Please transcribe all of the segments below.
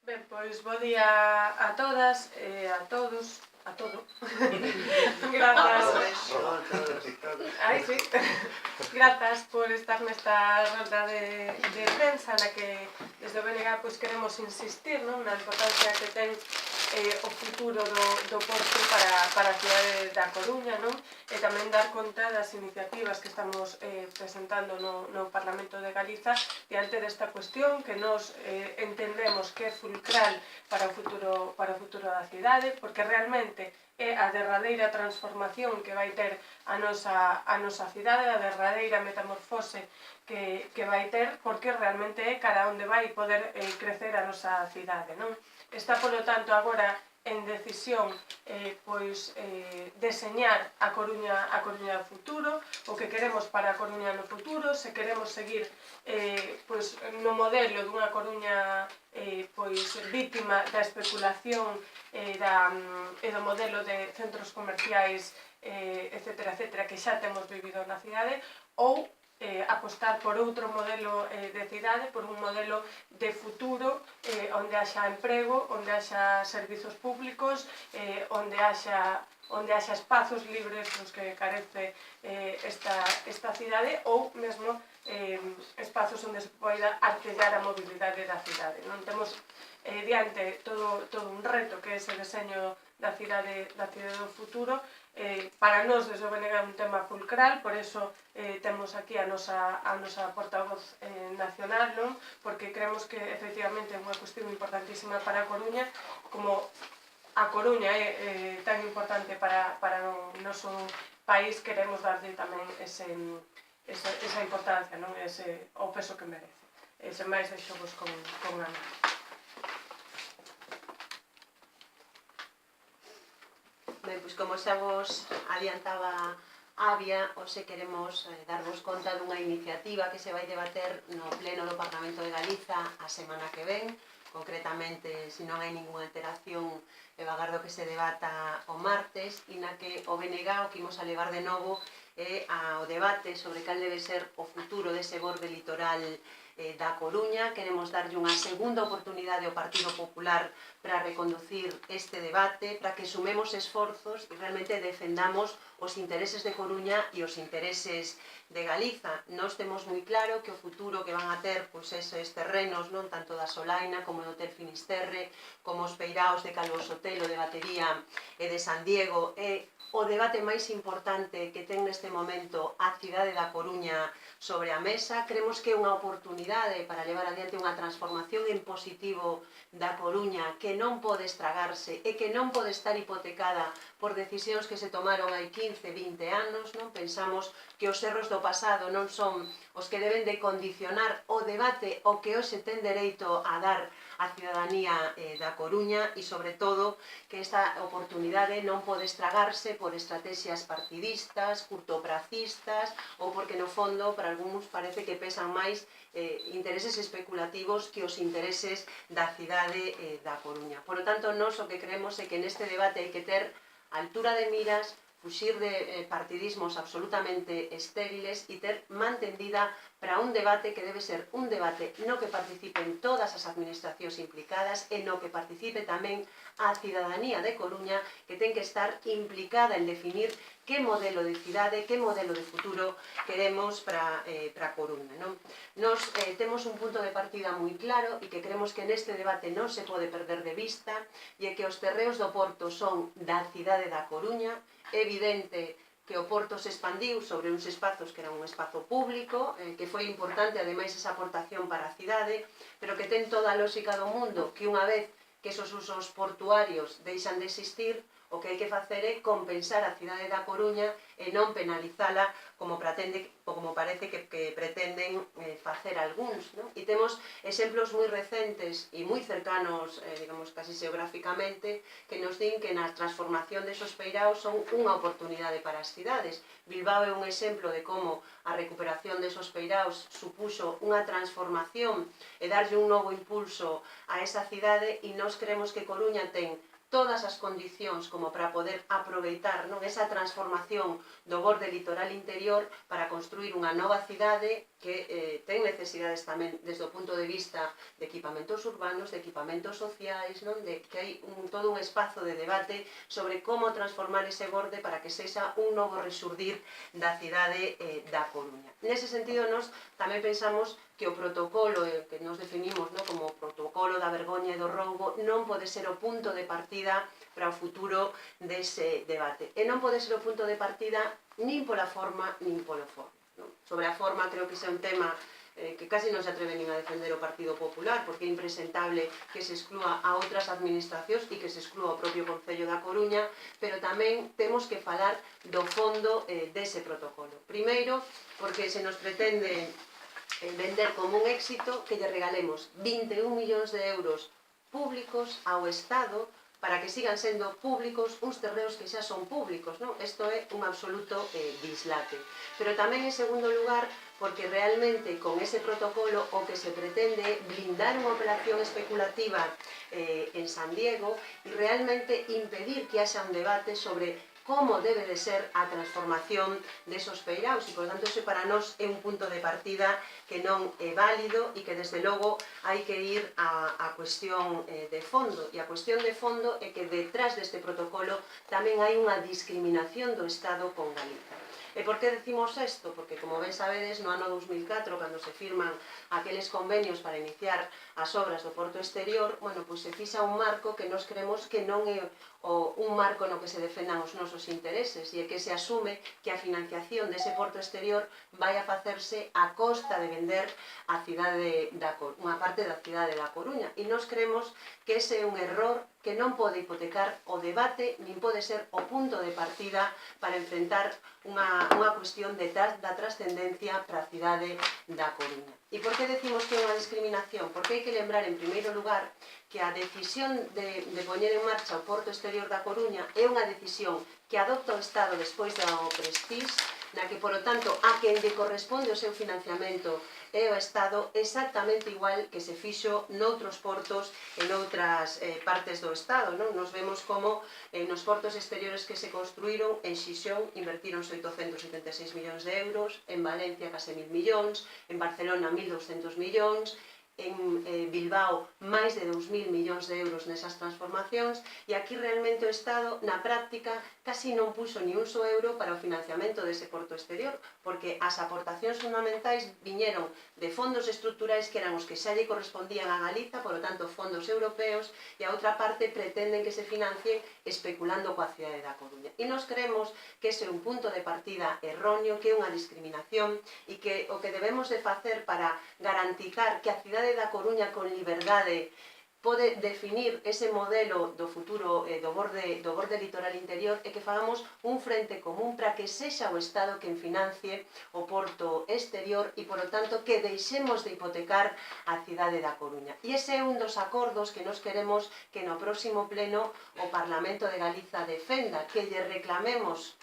Ben, pois bo día a todas e a todos, a todo. Grazas. Ai, sí. Grazas por estar nesta rolda de prensa na que desde o BNG pois queremos insistir, non, na importancia que ten o futuro do Porto para a cidade da Coruña, non? E tamén dar conta das iniciativas que estamos presentando no Parlamento de Galiza diante desta cuestión que nos entendemos que é fulcral para o futuro da cidade, porque realmente é a derradeira transformación que vai ter a nosa cidade, a derradeira metamorfose que vai ter, porque realmente é cara onde vai poder crecer a nosa cidade, non? Está, polo tanto, agora en decisión deseñar a Coruña do futuro, o que queremos para a Coruña no futuro, se queremos seguir no modelo dunha Coruña vítima da especulación e do modelo de centros comerciais, etcétera, etcétera, que xa temos vivido na cidade, ou apostar por outro modelo de cidade, por un modelo de futuro onde haxa emprego, onde haxa servizos públicos, onde haxa espazos libres dos que carece esta cidade, ou mesmo espazos onde se poida artellar a mobilidade da cidade. Non temos diante todo un reto que é ese deseño da cidade do futuro. Para nós, desde o BNG, é un tema fulcral, por eso temos aquí a nosa portavoz nacional, non? Porque creemos que efectivamente é unha cuestión importantísima para a Coruña, como a Coruña é tan importante para o noso país, queremos darlle tamén esa importancia, non? O peso que merece. Sen máis, deixo-vos con Ana. Ben, pois como xa vos adiantaba Avia, hoxe queremos darvos conta dunha iniciativa que se vai debater no Pleno do Parlamento de Galiza a semana que ven. Concretamente, se non hai ninguna alteración, agardo que se debata o martes, e na que o BNG o que imos a levar de novo é ao debate sobre cal debe ser o futuro dese borde litoral da Coruña. Queremos darlle unha segunda oportunidade ao Partido Popular para reconducir este debate, para que sumemos esforzos e realmente defendamos os intereses de Coruña e os intereses de Galiza. Nós temos moi claro que o futuro que van a ter eses terrenos, non tanto da Solaina como do Hotel Finisterre, como os peiraos de Calvo Sotelo, de Batería e de San Diego, é o debate máis importante que ten neste momento a cidade da Coruña sobre a mesa. Creemos que é unha oportunidade para levar adiante unha transformación en positivo da Coruña que non pode estragarse e que non pode estar hipotecada por decisións que se tomaron hai 15, 20 anos, non? Pensamos que os erros do pasado non son os que deben de condicionar o debate o que hoxe ten dereito a dar a cidadanía da Coruña, e sobre todo que esta oportunidade non pode estragarse por estrategias partidistas, curtopracistas, ou porque no fondo para algúns parece que pesan máis intereses especulativos que os intereses da cidade da Coruña. Por lo tanto, nós o que creemos é que neste debate hai que ter altura de miras, fuxir de partidismos absolutamente estériles e ter man tendida para un debate que debe ser un debate no que participen todas as administracións implicadas e no que participe tamén a cidadanía de Coruña, que ten que estar implicada en definir que modelo de cidade, que modelo de futuro queremos para Coruña. Nos temos un punto de partida moi claro e que creemos que neste debate non se pode perder de vista, e é que os terreos do Porto son da cidade da Coruña. É evidente que o Porto se expandiu sobre uns espazos que eran un espazo público, que foi importante, ademais, esa aportación para a cidade, pero que ten toda a lógica do mundo que unha vez que esos usos portuarios deixan de existir, o que hai que facer é compensar a cidade da Coruña e non penalizala como parece que pretenden facer algúns. E temos exemplos moi recentes e moi cercanos, digamos, casi xeográficamente, que nos din que na transformación desos peiraos son unha oportunidade para as cidades. Bilbao é un exemplo de como a recuperación desos peiraos supuxo unha transformación e darlle un novo impulso a esa cidade, e nós creemos que Coruña ten todas as condicións como para poder aproveitar, non, esa transformación do borde litoral interior para construir unha nova cidade que ten necesidades tamén desde o punto de vista de equipamentos urbanos, de equipamentos sociais, non, de que hai todo un espazo de debate sobre como transformar ese borde para que sexa un novo resurdir da cidade da Coruña. Nese sentido, nós tamén pensamos que o protocolo que nos definimos, non, como o protocolo da vergoña e do roubo non pode ser o punto de partida para o futuro dese debate. E non pode ser o punto de partida nin pola forma nin polo fondo. Non? Sobre a forma, creo que ese é un tema que casi non se atreve nin a defender o Partido Popular, porque é impresentable que se exclúa a outras administracións e que se exclúa o propio Concello da Coruña, pero tamén temos que falar do fondo dese protocolo. Primeiro, porque se nos pretende vender como un éxito que lle regalemos 21 millóns de euros públicos ao Estado para que sigan sendo públicos uns terreos que xa son públicos, non? Isto é un absoluto dislate. Pero tamén, en segundo lugar, porque realmente con ese protocolo o que se pretende é blindar unha operación especulativa en San Diego e realmente impedir que haxa un debate sobre como debe de ser a transformación desos peiraos e, por tanto, ese para nós é un punto de partida que non é válido e que, desde logo, hai que ir á cuestión de fondo. E a cuestión de fondo é que detrás deste protocolo tamén hai unha discriminación do Estado con Galiza. E por que decimos isto? Porque, como ben sabedes, no ano 2004, cando se firman aqueles convenios para iniciar as obras do Porto Exterior, bueno, pois se fixa un marco que nós creemos que non é un marco no que se defendan os nosos intereses e é que se asume que a financiación dese Porto Exterior vai a facerse a costa de vender a cidade unha parte da cidade da Coruña. E nós creemos que ese é un error que non pode hipotecar o debate nin pode ser o punto de partida para enfrentar unha cuestión da trascendencia para a cidade da Coruña. E por que decimos que é unha discriminación? Porque hai que lembrar, en primeiro lugar, que a decisión de poñer en marcha o Porto Exterior da Coruña é unha decisión que adopta o Estado despois do Prestige, na que, por lo tanto, a quen lle corresponde o seu financiamento é o Estado exactamente igual que se fixo noutros portos e noutras partes do Estado. Non? Nos vemos como nos portos exteriores que se construíron en Xixón invertíronse 876 millóns de euros, en Valencia case 1000 millóns, en Barcelona 1200 millóns, en Bilbao máis de 2000 millóns de euros nesas transformacións e aquí realmente o Estado na práctica casi non puxo ni un só euro para o financiamento dese Porto Exterior porque as aportacións fundamentais viñeron de fondos estruturais que eran os que xa lle correspondían a Galiza, por lo tanto fondos europeos, e a outra parte pretenden que se financien especulando coa cidade da Coruña. E nos creemos que ese é un punto de partida erróneo, que é unha discriminación e que o que debemos de facer para garantizar que a cidade da Coruña con liberdade pode definir ese modelo do futuro do borde litoral interior e que fagamos un frente común para que sexa o Estado quen financie o Porto Exterior e, por lo tanto, que deixemos de hipotecar a cidade da Coruña. E ese é un dos acordos que nos queremos que no próximo pleno o Parlamento de Galiza defenda, que lle reclamemos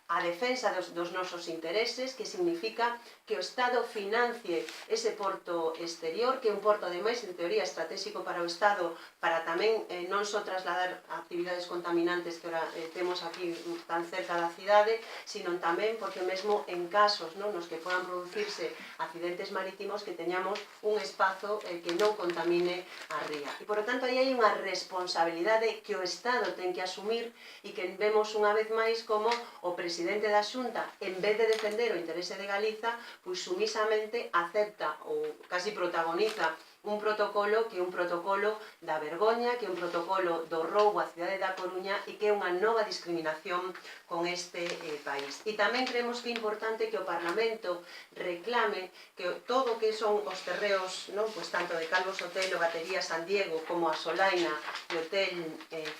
a defensa dos nosos intereses, que significa que o Estado financie ese Porto Exterior, que é un porto, ademais, en teoría estratégico para o Estado, para tamén non só trasladar actividades contaminantes que ora temos aquí tan cerca da cidade, sino tamén porque mesmo en casos nos que podan producirse accidentes marítimos que teñamos un espazo que non contamine a ría. E, por lo tanto, aí hai unha responsabilidade que o Estado ten que asumir e que vemos unha vez máis como o presidente da Xunta, en vez de defender o interese de Galiza, pois sumisamente acepta ou casi protagoniza un protocolo que é un protocolo da vergoña, que é un protocolo do roubo á cidade da Coruña e que é unha nova discriminación con este país. E tamén creemos que é importante que o Parlamento reclame que todo o que son os terreos, pois tanto de Calvos Hotel, o Batería San Diego, como a Solaina e o Hotel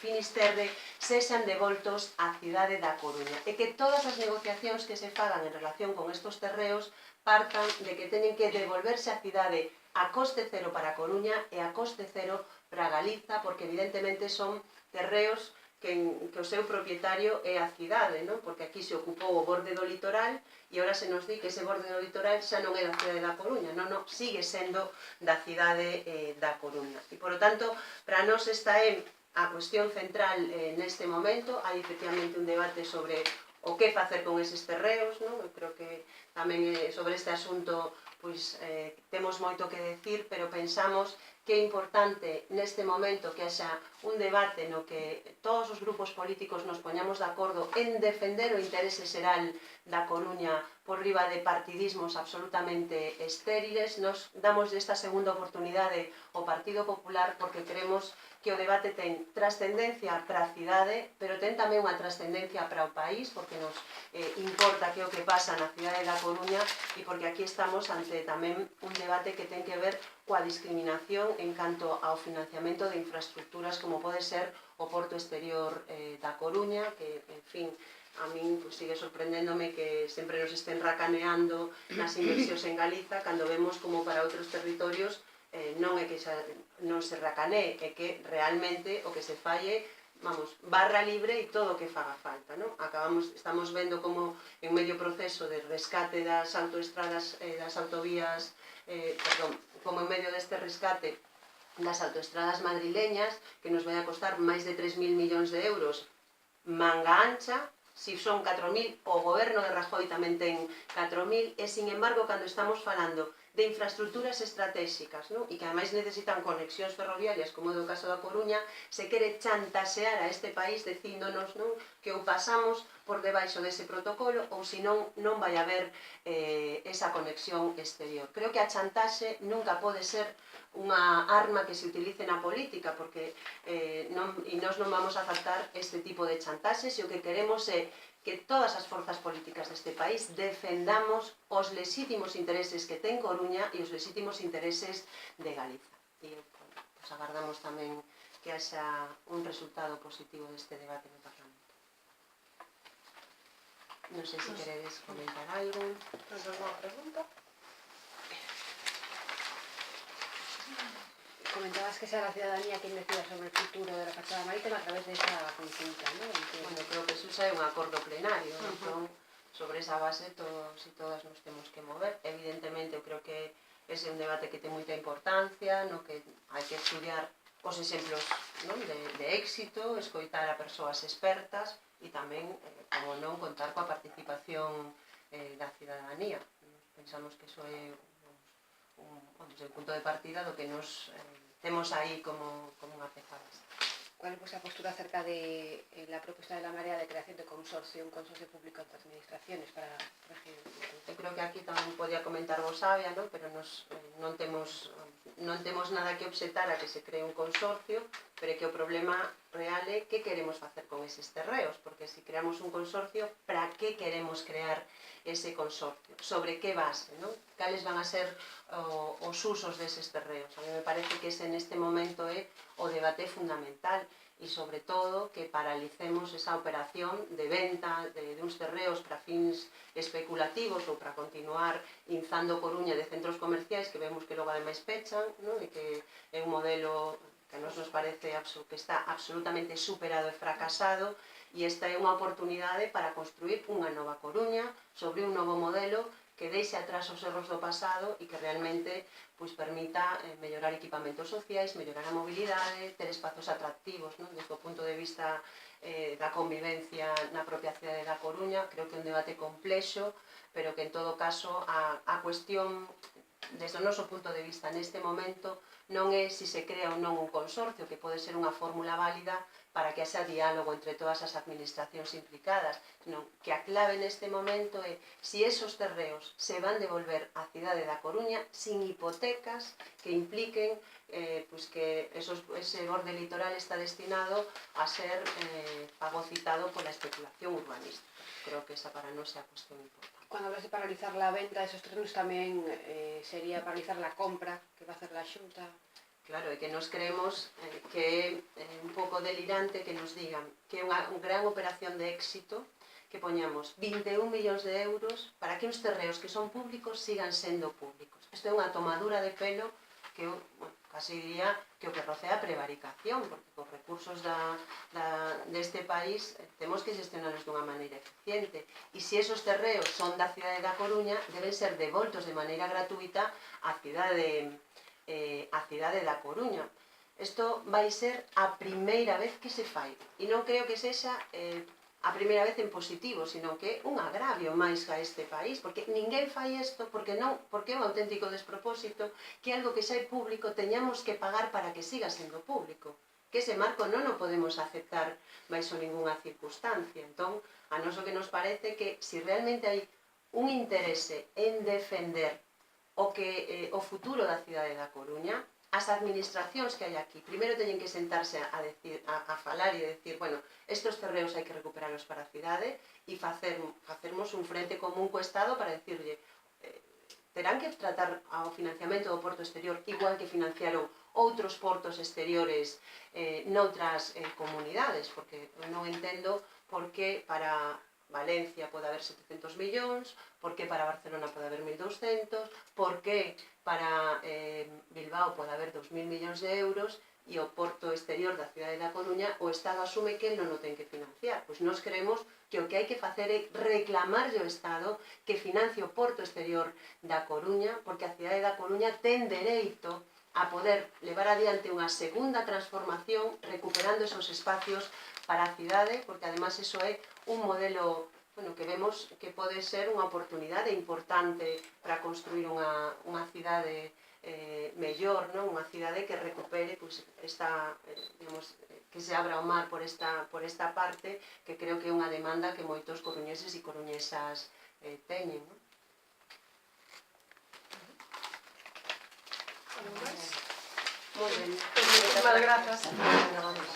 Finisterre, sexan devoltos á cidade da Coruña. E que todas as negociacións que se fagan en relación con estos terreos partan de que teñen que devolverse á cidade a coste cero para a Coruña e a coste cero para Galiza, porque evidentemente son terreos que o seu propietario é a cidade, porque aquí se ocupou o borde do litoral e agora se nos di que ese borde do litoral xa non é da cidade da Coruña, sigue sendo da cidade da Coruña. E, por lo tanto, para nós esta é a cuestión central neste momento. Hai efectivamente un debate sobre o que facer con eses terreos, non? Eu creo que tamén sobre este asunto pois, temos moito que decir, pero pensamos que é importante neste momento que haxa un debate no que todos os grupos políticos nos poñamos de acordo en defender o interese xeral da Coruña por riba de partidismos absolutamente estériles. Nos damos esta segunda oportunidade ao Partido Popular porque creemos que o debate ten trascendencia para a cidade, pero ten tamén unha trascendencia para o país, porque nos importa que o que pasa na cidade da Coruña e porque aquí estamos ante tamén un debate que ten que ver coa discriminación en canto ao financiamento de infraestructuras como pode ser o Porto Exterior da Coruña, que, en fin, a min pues, sigue sorprendéndome que sempre nos estén racaneando nas inversións en Galiza cando vemos como para outros territorios non é que non se racanee, é que realmente o que se falle, vamos, barra libre e todo o que faga falta, non? Estamos vendo como en medio proceso de rescate das autoestradas, das autovías, como en medio deste rescate das autoestradas madrileñas, que nos vai a costar máis de 3.000 millóns de euros, manga ancha, si son 4.000, o goberno de Rajoy tamén ten 4.000, e, sin embargo, cando estamos falando de infraestructuras estratégicas, non? E que ademais necesitan conexións ferroviarias, como é o caso da Coruña, se quere chantasear a este país dicíndonos, non, que ou pasamos por debaixo dese protocolo ou senón non vai haber esa conexión exterior. Creo que a chantaxe nunca pode ser unha arma que se utilice na política, porque nós non vamos a aceptar este tipo de chantaxes, e o que queremos é que todas as forzas políticas deste país defendamos os lexítimos intereses que ten Coruña e os lexítimos intereses de Galiza. E pues, agardamos tamén que haxa un resultado positivo deste debate no Parlamento. Non sei se queredes comentar algo. ¿Tens alguna pregunta? Comentabas que sea la ciudadanía quien decida sobre el futuro de la fachada marítima a través de esa consulta, ¿no? Bueno, creo que eso xa é un acordo plenario, entón, sobre esa base todos e todas nos temos que mover. Evidentemente, eu creo que ese é un debate que ten moita importancia, no que hai que estudiar os exemplos, non, de éxito, escoitar a persoas expertas e tamén, como non, contar coa participación da ciudadanía. Pensamos que iso é desde o punto de partida do que nos temos aí como unha peza base. ¿Cuál es vuestra postura acerca de la propuesta de la Marea de creación de consorcio, un consorcio público entre administraciones para corregir? Eu creo que aquí tamén podía comentar Bosavia, ¿no? Pero non temos nada que obxetar a que se cree un consorcio, pero é que o problema real é que queremos facer con eses terreos, porque se creamos un consorcio, para que queremos crear ese consorcio? Sobre que base, ¿no? Cales van a ser os usos deses terreos? A mí me parece que ese neste momento é o debate fundamental, e sobre todo que paralicemos esa operación de venta de uns terreos para fins especulativos ou para continuar inzando Coruña de centros comerciais que vemos que logo ademais pechan, non? E que é un modelo que a nos parece que está absolutamente superado e fracasado, e esta é unha oportunidade para construir unha nova Coruña sobre un novo modelo que deixe atrás os erros do pasado e que realmente pues, permita mellorar equipamentos sociais, mellorar a mobilidade, ter espazos atractivos, non? Desde o punto de vista da convivencia na propia cidade da Coruña. Creo que é un debate complexo, pero que en todo caso a cuestión desde o noso punto de vista neste momento non é se se crea ou non un consorcio, que pode ser unha fórmula válida para que haxa diálogo entre todas as administracións implicadas, senón que a clave neste momento é se esos terreos se van devolver á cidade da Coruña sin hipotecas que impliquen pues que ese borde litoral está destinado a ser fagocitado pola especulación urbanística. Creo que esa para nós é a cuestión importante. Cuando hablas de paralizar la venta de esos terrenos también sería paralizar la compra que va a hacer la Xunta. Claro, é que nos creemos que é un pouco delirante que nos digan que é unha gran operación de éxito que poñamos 21 millóns de euros para que uns terreos que son públicos sigan sendo públicos. Isto é unha tomadura de pelo que, bueno, casi diría que o que rocea a prevaricación, porque os recursos deste país temos que gestionarlos dunha maneira eficiente. E se esos terreos son da cidade da Coruña, deben ser devoltos de maneira gratuita á cidade da Coruña. Isto vai ser a primeira vez que se fai. E non creo que sexa a primeira vez en positivo, sino que é un agravio máis a este país, porque ninguén fai isto, porque é un auténtico despropósito que algo que xa é público teñamos que pagar para que siga sendo público. Que ese marco non o podemos aceptar baixo ninguna circunstancia. Entón, a nos o que nos parece que se realmente hai un interese en defender o futuro da cidade da Coruña, as administracións que hai aquí, primeiro teñen que sentarse a falar e decir, bueno, estos terreos hai que recuperalos para a cidade e facermos un frente común co Estado para decirlle, terán que tratar ao financiamento do porto exterior igual que financiaron outros portos exteriores noutras comunidades, porque non entendo por que para Valencia pode haber 700 millóns, por que para Barcelona pode haber 1.200, por que para Bilbao pode haber 2.000 millóns de euros e o porto exterior da cidade da Coruña o Estado asume que non o ten que financiar. Pois nós creemos que o que hai que facer é reclamarlle ao Estado que financie o porto exterior da Coruña, porque a cidade da Coruña ten dereito a poder levar adiante unha segunda transformación recuperando esos espacios para a cidade, porque además eso é un modelo que vemos que pode ser unha oportunidade importante para construir unha cidade mellor, unha cidade que recupere que se abra o mar por esta parte, que creo que é unha demanda que moitos coruñeses e coruñesas teñen. Moi ben. Moitísimas grazas.